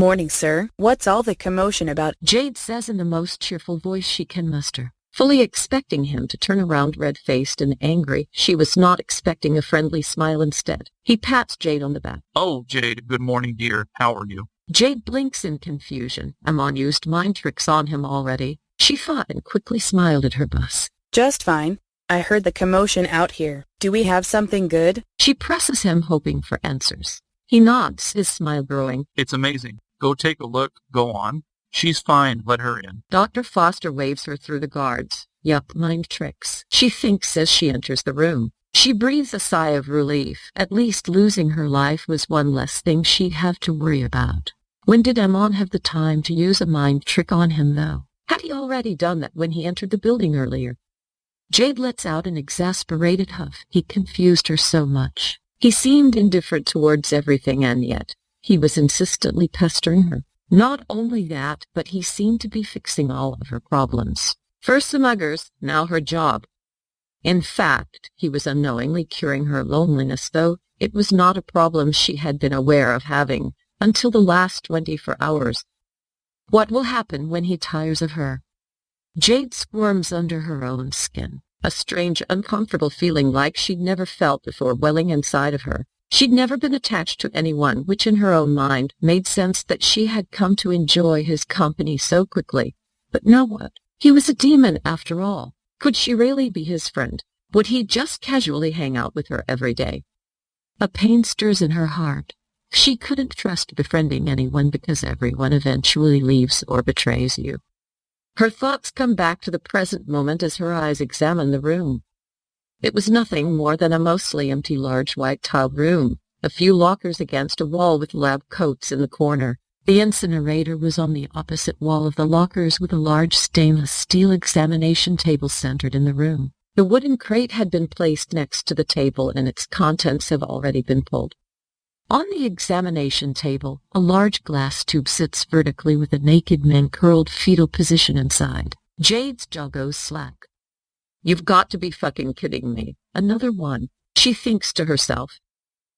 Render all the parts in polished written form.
Morning, sir. What's all the commotion about? Jade says in the most cheerful voice she can muster, fully expecting him to turn around red-faced and angry. She was not expecting a friendly smile instead. He pats Jade on the back. Oh, Jade, good morning, dear. How are you? Jade blinks in confusion. Amon used mind tricks on him already. She thought and quickly smiled at her boss. Just fine. I heard the commotion out here. Do we have something good? She presses him, hoping for answers. He nods, his smile growing. It's amazing. Go take a look. Go on. She's fine. Let her in. Dr. Foster waves her through the guards. Yup, mind tricks, she thinks as she enters the room. She breathes a sigh of relief. At least losing her life was one less thing she'd have to worry about. When did Amon have the time to use a mind trick on him, though? Had he already done that when he entered the building earlier? Jade lets out an exasperated huff. He confused her so much. He seemed indifferent towards everything, and yet he was insistently pestering her. Not only that, but he seemed to be fixing all of her problems. First the muggers, now her job. In fact, he was unknowingly curing her loneliness, though it was not a problem she had been aware of having until the last 24 hours. What will happen when he tires of her? Jade squirms under her own skin, a strange, uncomfortable feeling like she'd never felt before welling inside of her. She'd never been attached to anyone, which in her own mind made sense that she had come to enjoy his company so quickly. But now what? He was a demon after all. Could she really be his friend? Would he just casually hang out with her every day? A pain stirs in her heart. She couldn't trust befriending anyone because everyone eventually leaves or betrays you. Her thoughts come back to the present moment as her eyes examine the room. It was nothing more than a mostly empty large white tiled room, a few lockers against a wall with lab coats in the corner. The incinerator was on the opposite wall of the lockers with a large stainless steel examination table centered in the room. The wooden crate had been placed next to the table and its contents have already been pulled. On the examination table, a large glass tube sits vertically with a naked man curled fetal position inside. Jade's jaw goes slack. You've got to be fucking kidding me. Another one, she thinks to herself.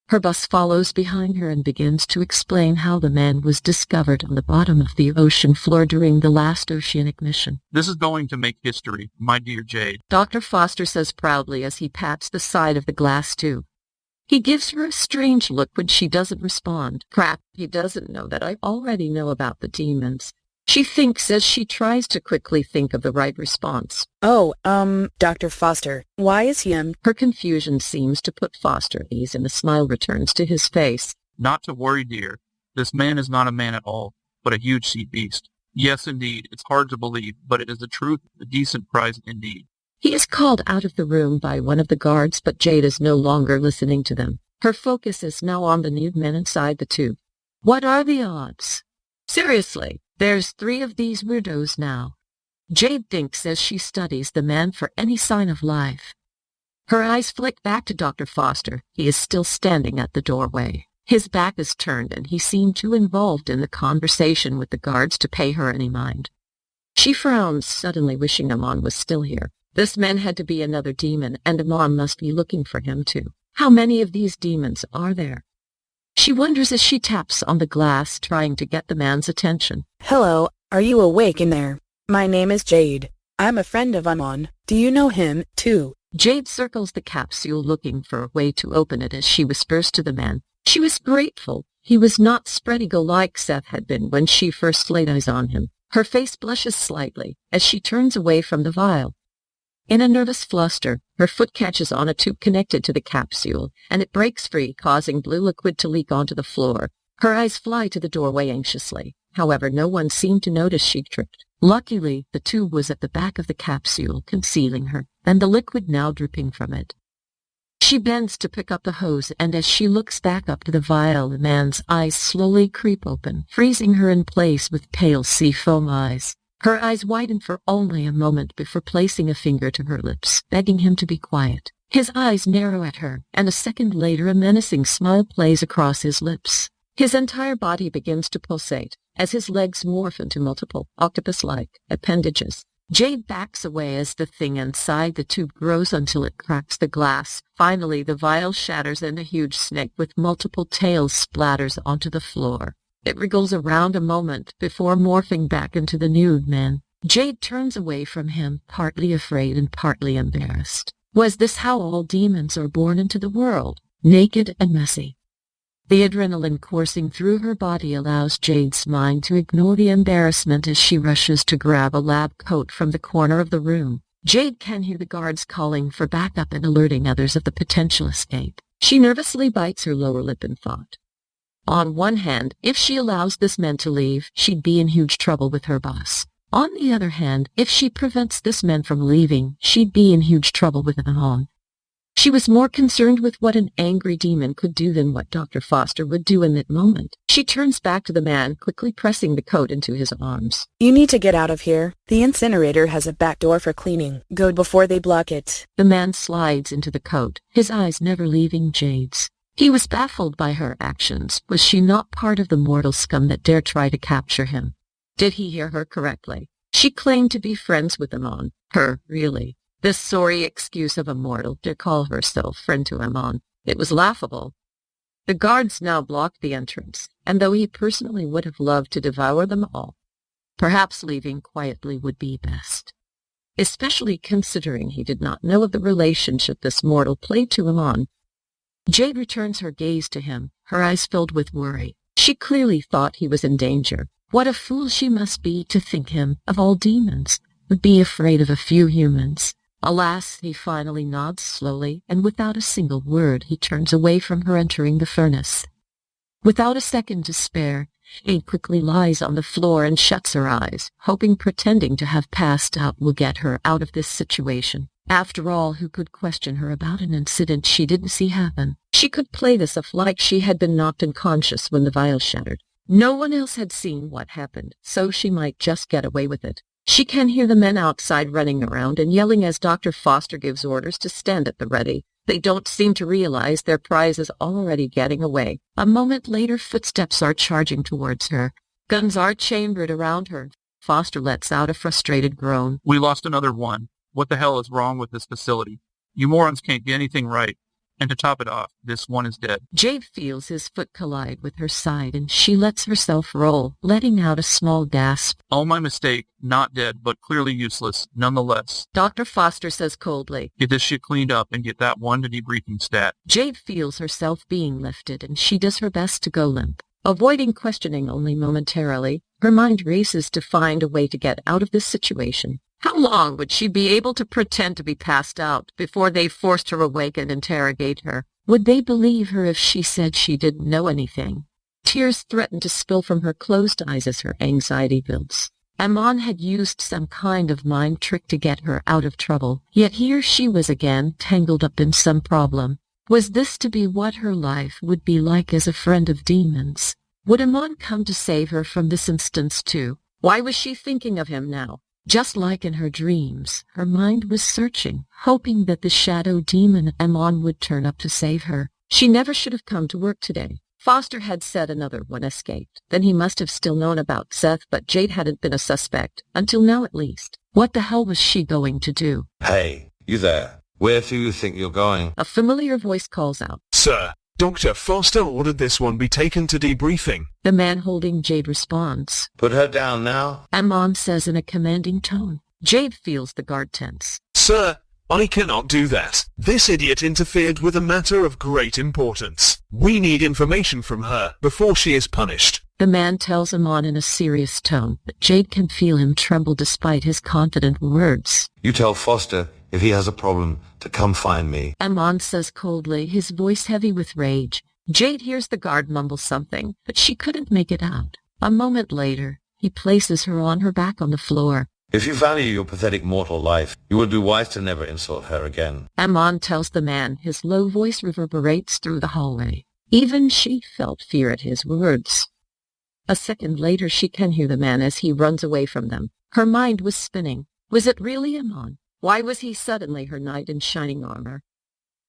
Her boss follows behind her and begins to explain how the man was discovered on the bottom of the ocean floor during the last oceanic mission. This is going to make history, my dear Jade. Dr. Foster says proudly as he pats the side of the glass tube. He gives her a strange look when she doesn't respond. Crap, he doesn't know that I already know about the demons. She thinks as she tries to quickly think of the right response. Oh, Dr. Foster, why is he, Her confusion seems to put Foster at ease and a smile returns to his face. Not to worry, dear. This man is not a man at all, but a huge sea beast. Yes, indeed, it's hard to believe, but it is the truth, a decent prize indeed. He is called out of the room by one of the guards, but Jade is no longer listening to them. Her focus is now on the nude men inside the tube. What are the odds? Seriously, there's 3 of these weirdos now. Jade thinks as she studies the man for any sign of life. Her eyes flick back to Dr. Foster. He is still standing at the doorway. His back is turned and he seemed too involved in the conversation with the guards to pay her any mind. She frowns, suddenly wishing Amon was still here. This man had to be another demon, and Amon must be looking for him too. How many of these demons are there? She wonders as she taps on the glass, trying to get the man's attention. Hello, are you awake in there? My name is Jade. I'm a friend of Amon. Do you know him, too? Jade circles the capsule looking for a way to open it as she whispers to the man. She was grateful. He was not spread-eagle like Seth had been when she first laid eyes on him. Her face blushes slightly as she turns away from the vial. In a nervous fluster, her foot catches on a tube connected to the capsule, and it breaks free, causing blue liquid to leak onto the floor. Her eyes fly to the doorway anxiously. However, no one seemed to notice she tripped. Luckily, the tube was at the back of the capsule, concealing her, and the liquid now dripping from it. She bends to pick up the hose, and as she looks back up to the vial, the man's eyes slowly creep open, freezing her in place with pale sea foam eyes. Her eyes widen for only a moment before placing a finger to her lips, begging him to be quiet. His eyes narrow at her, and a second later a menacing smile plays across his lips. His entire body begins to pulsate, as his legs morph into multiple, octopus-like, appendages. Jade backs away as the thing inside the tube grows until it cracks the glass. Finally, the vial shatters and a huge snake with multiple tails splatters onto the floor. It wriggles around a moment before morphing back into the nude man. Jade turns away from him, partly afraid and partly embarrassed. Was this how all demons are born into the world? Naked and messy. The adrenaline coursing through her body allows Jade's mind to ignore the embarrassment as she rushes to grab a lab coat from the corner of the room. Jade can hear the guards calling for backup and alerting others of the potential escape. She nervously bites her lower lip in thought. On one hand, if she allows this man to leave, she'd be in huge trouble with her boss. On the other hand, if she prevents this man from leaving, she'd be in huge trouble with Amon. She was more concerned with what an angry demon could do than what Dr. Foster would do in that moment. She turns back to the man, quickly pressing the coat into his arms. You need to get out of here. The incinerator has a back door for cleaning. Go before they block it. The man slides into the coat, his eyes never leaving Jade's. He was baffled by her actions. Was she not part of the mortal scum that dare try to capture him? Did he hear her correctly? She claimed to be friends with Amon. Her, really. This sorry excuse of a mortal to call herself friend to Amon. It was laughable. The guards now blocked the entrance, and though he personally would have loved to devour them all, perhaps leaving quietly would be best. Especially considering he did not know of the relationship this mortal played to Amon. Jade returns her gaze to him, her eyes filled with worry. She clearly thought he was in danger. What a fool she must be to think him, of all demons, would be afraid of a few humans. Alas, he finally nods slowly, and without a single word he turns away from her, entering the furnace. Without a second to spare, Jade quickly lies on the floor and shuts her eyes, hoping pretending to have passed out will get her out of this situation. After all, who could question her about an incident she didn't see happen? She could play this off like she had been knocked unconscious when the vial shattered. No one else had seen what happened, so she might just get away with it. She can hear the men outside running around and yelling as Dr. Foster gives orders to stand at the ready. They don't seem to realize their prize is already getting away. A moment later, footsteps are charging towards her. Guns are chambered around her. Foster lets out a frustrated groan. We lost another one. What the hell is wrong with this facility? You morons can't get anything right. And to top it off, this one is dead. Jade feels his foot collide with her side, and she lets herself roll, letting out a small gasp. All my mistake. Not dead, but clearly useless, nonetheless. Dr. Foster says coldly. Get this shit cleaned up and get that one to debriefing stat. Jade feels herself being lifted, and she does her best to go limp. Avoiding questioning only momentarily, her mind races to find a way to get out of this situation. How long would she be able to pretend to be passed out before they forced her awake and interrogate her? Would they believe her if she said she didn't know anything? Tears threatened to spill from her closed eyes as her anxiety builds. Amon had used some kind of mind trick to get her out of trouble, yet here she was again, tangled up in some problem. Was this to be what her life would be like as a friend of demons? Would Amon come to save her from this instance too? Why was she thinking of him now? Just like in her dreams, her mind was searching, hoping that the shadow demon Amon would turn up to save her. She never should have come to work today. Foster had said another one escaped. Then he must have still known about Seth, but Jade hadn't been a suspect, until now at least. What the hell was she going to do? Hey, you there. Where do you think you're going? A familiar voice calls out. Sir, Dr. Foster ordered this one be taken to debriefing. The man holding Jade responds. Put her down now. Amon says in a commanding tone. Jade feels the guard tense. Sir, I cannot do that. This idiot interfered with a matter of great importance. We need information from her before she is punished. The man tells Amon in a serious tone, but Jade can feel him tremble despite his confident words. You tell Foster, if he has a problem, to come find me. Amon says coldly, his voice heavy with rage. Jade hears the guard mumble something, but she couldn't make it out. A moment later, he places her on her back on the floor. If you value your pathetic mortal life, you will do wise to never insult her again. Amon tells the man, his low voice reverberates through the hallway. Even she felt fear at his words. A second later, she can hear the man as he runs away from them. Her mind was spinning. Was it really Amon? Why was he suddenly her knight in shining armor?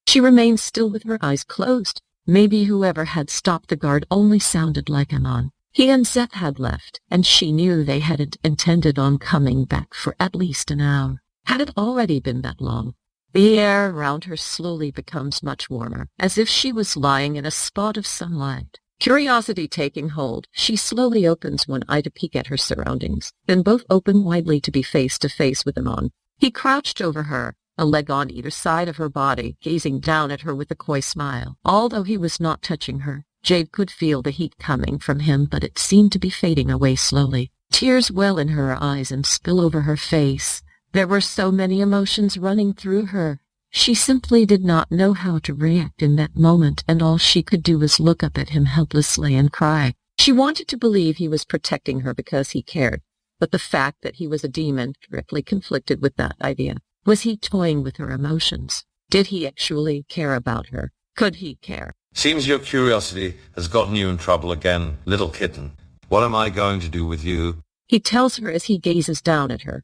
She remained still with her eyes closed. Maybe whoever had stopped the guard only sounded like Amon. He and Seth had left, and she knew they hadn't intended on coming back for at least an hour. Had it already been that long? The air around her slowly becomes much warmer, as if she was lying in a spot of sunlight. Curiosity taking hold, she slowly opens one eye to peek at her surroundings, then both open widely to be face to face with Amon. He crouched over her, a leg on either side of her body, gazing down at her with a coy smile. Although he was not touching her, Jade could feel the heat coming from him, but it seemed to be fading away slowly. Tears well in her eyes and spill over her face. There were so many emotions running through her. She simply did not know how to react in that moment, and all she could do was look up at him helplessly and cry. She wanted to believe he was protecting her because he cared, but the fact that he was a demon directly conflicted with that idea. Was he toying with her emotions? Did he actually care about her? Could he care? Seems your curiosity has gotten you in trouble again, little kitten. What am I going to do with you? He tells her as he gazes down at her.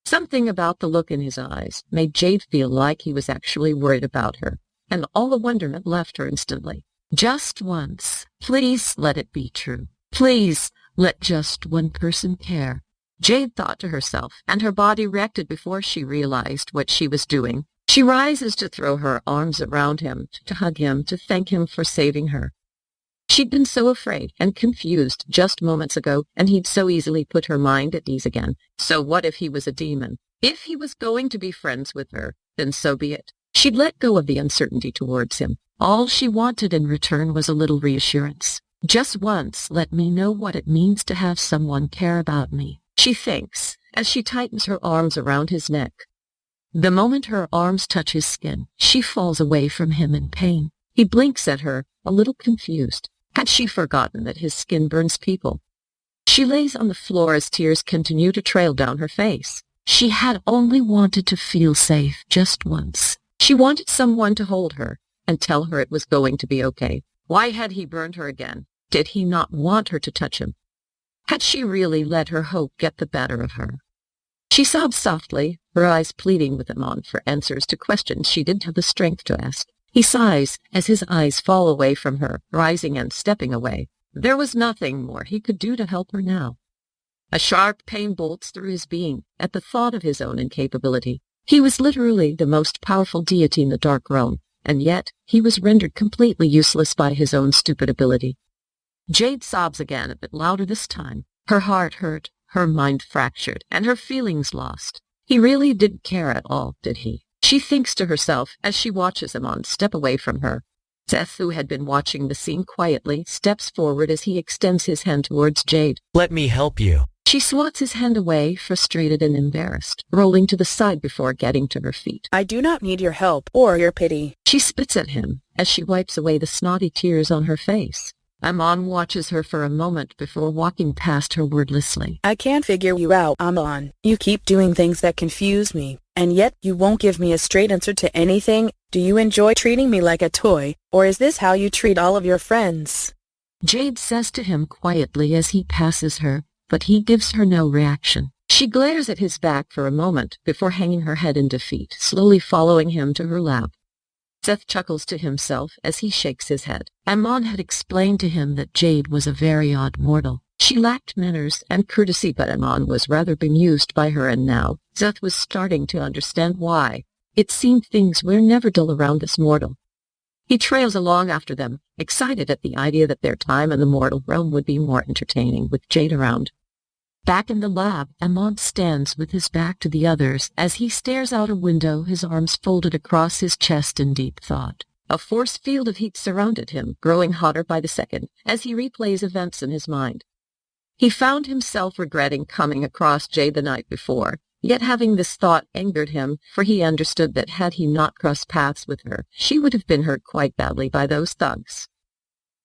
Something about the look in his eyes made Jade feel like he was actually worried about her, and all the wonderment left her instantly. Just once. Please let it be true. Please let just one person care. Jade thought to herself, and her body reacted before she realized what she was doing. She rises to throw her arms around him, to hug him, to thank him for saving her. She'd been so afraid and confused just moments ago, and he'd so easily put her mind at ease again. So what if he was a demon? If he was going to be friends with her, then so be it. She'd let go of the uncertainty towards him. All she wanted in return was a little reassurance. Just once, let me know what it means to have someone care about me, she thinks, as she tightens her arms around his neck. The moment her arms touch his skin, she falls away from him in pain. He blinks at her, a little confused. Had she forgotten that his skin burns people? She lays on the floor as tears continue to trail down her face. She had only wanted to feel safe just once. She wanted someone to hold her and tell her it was going to be okay. Why had he burned her again? Did he not want her to touch him? Had she really let her hope get the better of her? She sobbed softly, her eyes pleading with Amon for answers to questions she didn't have the strength to ask. He sighs as his eyes fall away from her, rising and stepping away. There was nothing more he could do to help her now. A sharp pain bolts through his being at the thought of his own incapability. He was literally the most powerful deity in the Dark Realm, and yet he was rendered completely useless by his own stupid ability. Jade sobs again, a bit louder this time. Her heart hurt, her mind fractured, and her feelings lost. He really didn't care at all, did he? She thinks to herself as she watches Amon step away from her. Seth, who had been watching the scene quietly, steps forward as he extends his hand towards Jade. Let me help you. She swats his hand away, frustrated and embarrassed, rolling to the side before getting to her feet. I do not need your help or your pity. She spits at him as she wipes away the snotty tears on her face. Amon watches her for a moment before walking past her wordlessly. I can't figure you out, Amon. You keep doing things that confuse me, and yet you won't give me a straight answer to anything. Do you enjoy treating me like a toy, or is this how you treat all of your friends? Jade says to him quietly as he passes her, but he gives her no reaction. She glares at his back for a moment before hanging her head in defeat, slowly following him to her lap. Seth chuckles to himself as he shakes his head. Amon had explained to him that Jade was a very odd mortal. She lacked manners and courtesy, but Amon was rather bemused by her, and now Seth was starting to understand why. It seemed things were never dull around this mortal. He trails along after them, excited at the idea that their time in the mortal realm would be more entertaining with Jade around. Back in the lab, Amon stands with his back to the others as he stares out a window, his arms folded across his chest in deep thought. A force field of heat surrounded him, growing hotter by the second, as he replays events in his mind. He found himself regretting coming across Jade the night before, yet having this thought angered him, for he understood that had he not crossed paths with her, she would have been hurt quite badly by those thugs.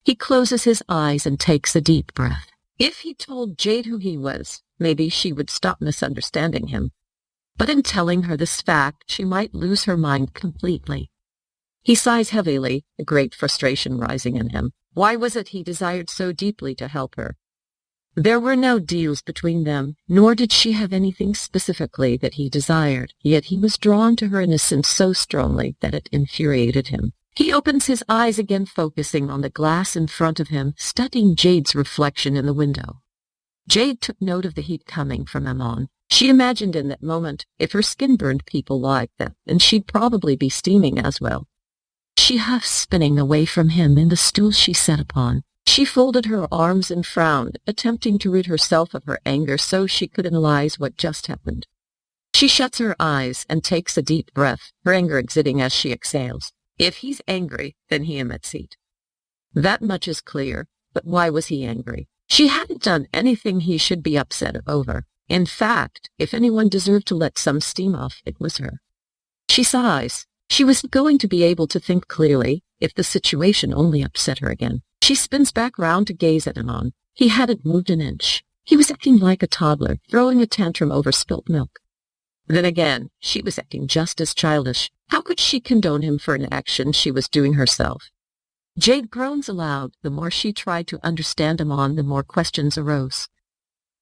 He closes his eyes and takes a deep breath. If he told Jade who he was, maybe she would stop misunderstanding him. But in telling her this fact, she might lose her mind completely. He sighs heavily, a great frustration rising in him. Why was it he desired so deeply to help her? There were no deals between them, nor did she have anything specifically that he desired, yet he was drawn to her innocence so strongly that it infuriated him. He opens his eyes again, focusing on the glass in front of him, studying Jade's reflection in the window. Jade took note of the heat coming from Amon. She imagined in that moment, if her skin burned people like that, then she'd probably be steaming as well. She huffed, spinning away from him in the stool she sat upon. She folded her arms and frowned, attempting to rid herself of her anger so she could analyze what just happened. She shuts her eyes and takes a deep breath, her anger exiting as she exhales. If he's angry, then he emits heat. That much is clear, but why was he angry? She hadn't done anything he should be upset over. In fact, if anyone deserved to let some steam off, it was her. She sighs. She was going to be able to think clearly if the situation only upset her again. She spins back round to gaze at him on. He hadn't moved an inch. He was acting like a toddler, throwing a tantrum over spilt milk. Then again, she was acting just as childish. How could she condone him for an action she was doing herself? Jade groans aloud. The more she tried to understand him on, the more questions arose.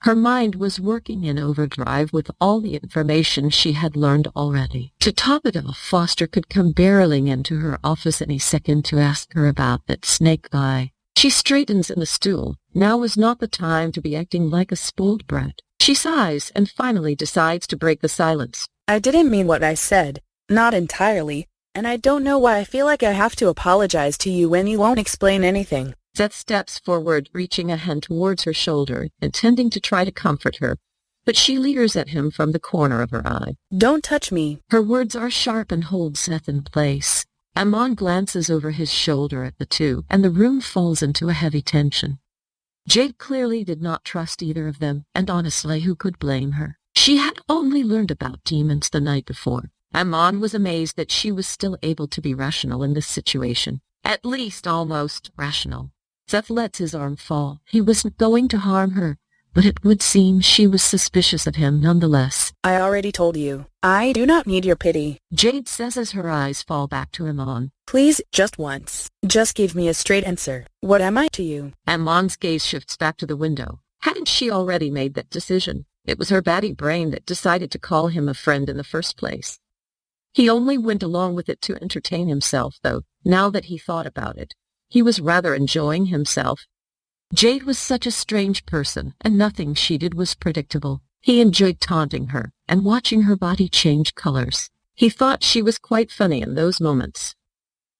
Her mind was working in overdrive with all the information she had learned already. To top it off, Foster could come barreling into her office any second to ask her about that snake guy. She straightens in the stool. Now was not the time to be acting like a spoiled brat. She sighs and finally decides to break the silence. I didn't mean what I said. Not entirely. And I don't know why I feel like I have to apologize to you when you won't explain anything. Seth steps forward, reaching a hand towards her shoulder, intending to try to comfort her, but she leers at him from the corner of her eye. Don't touch me. Her words are sharp and hold Seth in place. Amon glances over his shoulder at the two, and the room falls into a heavy tension. Jade clearly did not trust either of them, and honestly, who could blame her? She had only learned about demons the night before. Amon was amazed that she was still able to be rational in this situation. At least almost rational. Seth lets his arm fall. He wasn't going to harm her, but it would seem she was suspicious of him nonetheless. I already told you. I do not need your pity. Jade says as her eyes fall back to Amon. Please, just once. Just give me a straight answer. What am I to you? Amon's gaze shifts back to the window. Hadn't she already made that decision? It was her batty brain that decided to call him a friend in the first place. He only went along with it to entertain himself, though, now that he thought about it. He was rather enjoying himself. Jade was such a strange person, and nothing she did was predictable. He enjoyed taunting her and watching her body change colors. He thought she was quite funny in those moments.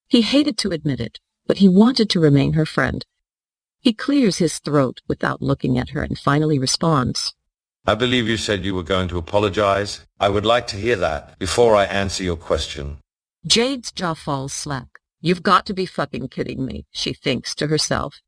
He hated to admit it, but he wanted to remain her friend. He clears his throat without looking at her and finally responds. I believe you said you were going to apologize. I would like to hear that before I answer your question. Jade's jaw falls slack. You've got to be fucking kidding me, she thinks to herself.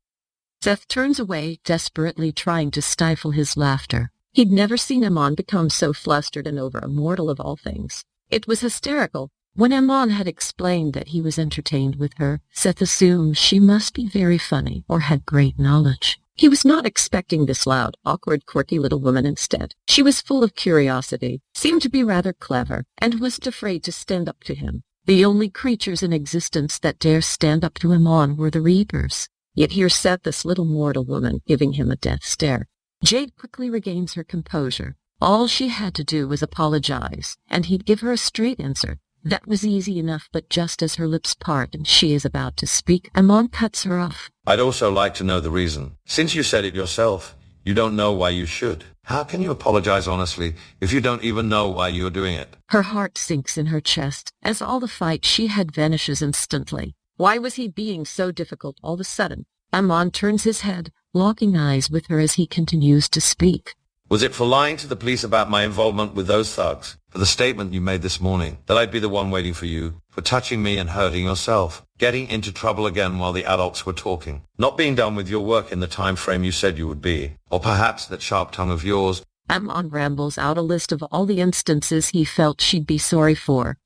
Seth turns away, desperately trying to stifle his laughter. He'd never seen Amon become so flustered and over a mortal of all things. It was hysterical. When Amon had explained that he was entertained with her, Seth assumed she must be very funny or had great knowledge. He was not expecting this loud, awkward, quirky little woman instead. She was full of curiosity, seemed to be rather clever, and wasn't afraid to stand up to him. The only creatures in existence that dare stand up to Amon were the Reapers. Yet here sat this little mortal woman, giving him a death stare. Jade quickly regains her composure. All she had to do was apologize, and he'd give her a straight answer. That was easy enough, but just as her lips part and she is about to speak, Amon cuts her off. I'd also like to know the reason. Since you said it yourself, you don't know why you should. How can you apologize honestly if you don't even know why you're doing it? Her heart sinks in her chest as all the fight she had vanishes instantly. Why was he being so difficult all of a sudden? Amon turns his head, locking eyes with her as he continues to speak. Was it for lying to the police about my involvement with those thugs? For the statement you made this morning, that I'd be the one waiting for you? For touching me and hurting yourself? Getting into trouble again while the adults were talking? Not being done with your work in the time frame you said you would be? Or perhaps that sharp tongue of yours? Amon rambles out a list of all the instances he felt she'd be sorry for.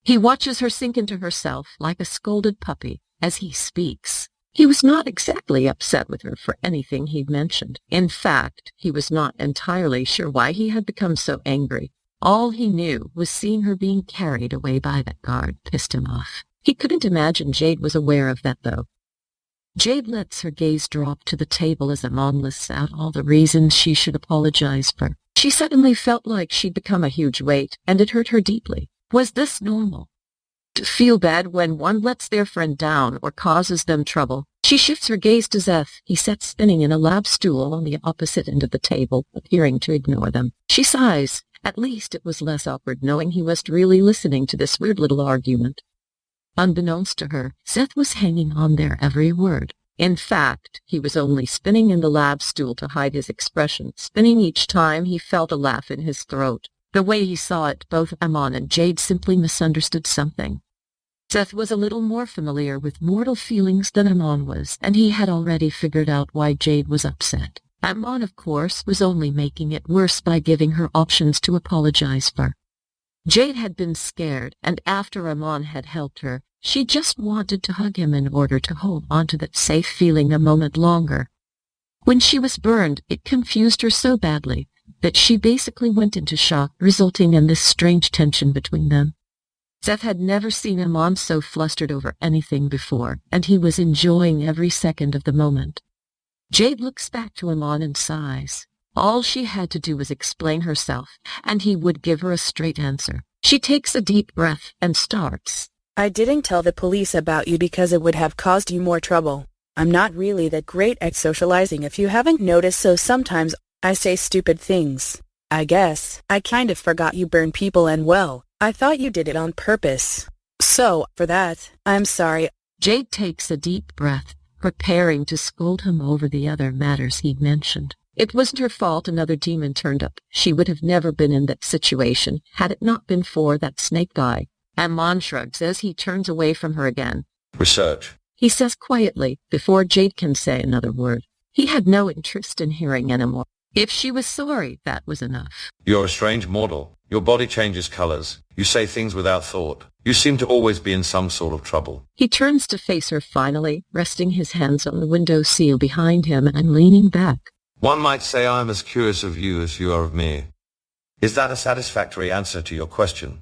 He watches her sink into herself like a scolded puppy as he speaks. He was not exactly upset with her for anything he'd mentioned. In fact, he was not entirely sure why he had become so angry. All he knew was seeing her being carried away by that guard pissed him off. He couldn't imagine Jade was aware of that, though. Jade lets her gaze drop to the table as Amon lists out all the reasons she should apologize for. She suddenly felt like she'd become a huge weight, and it hurt her deeply. Was this normal? To feel bad when one lets their friend down or causes them trouble. She shifts her gaze to Seth. He sat spinning in a lab stool on the opposite end of the table, appearing to ignore them. She sighs. At least it was less awkward knowing he was really listening to this weird little argument. Unbeknownst to her, Seth was hanging on their every word. In fact, he was only spinning in the lab stool to hide his expression, spinning each time he felt a laugh in his throat. The way he saw it, both Amon and Jade simply misunderstood something. Seth was a little more familiar with mortal feelings than Amon was, and he had already figured out why Jade was upset. Amon, of course, was only making it worse by giving her options to apologize for. Jade had been scared, and after Amon had helped her, she just wanted to hug him in order to hold on to that safe feeling a moment longer. When she was burned, it confused her so badly that she basically went into shock, resulting in this strange tension between them. Seth had never seen Amon so flustered over anything before, and he was enjoying every second of the moment. Jade looks back to Amon and sighs. All she had to do was explain herself, and he would give her a straight answer. She takes a deep breath and starts. I didn't tell the police about you because it would have caused you more trouble. I'm not really that great at socializing if you haven't noticed, so sometimes I say stupid things. I guess I kind of forgot you burn people, and well, I thought you did it on purpose. So, for that, I'm sorry. Jade takes a deep breath, preparing to scold him over the other matters he'd mentioned. It wasn't her fault another demon turned up. She would have never been in that situation had it not been for that snake guy. Amon shrugs as he turns away from her again. Research, He says quietly, before Jade can say another word. He had no interest in hearing anymore. If she was sorry, that was enough. You're a strange mortal. Your body changes colors. You say things without thought. You seem to always be in some sort of trouble. He turns to face her finally, resting his hands on the window sill behind him and leaning back. One might say I am as curious of you as you are of me. Is that a satisfactory answer to your question?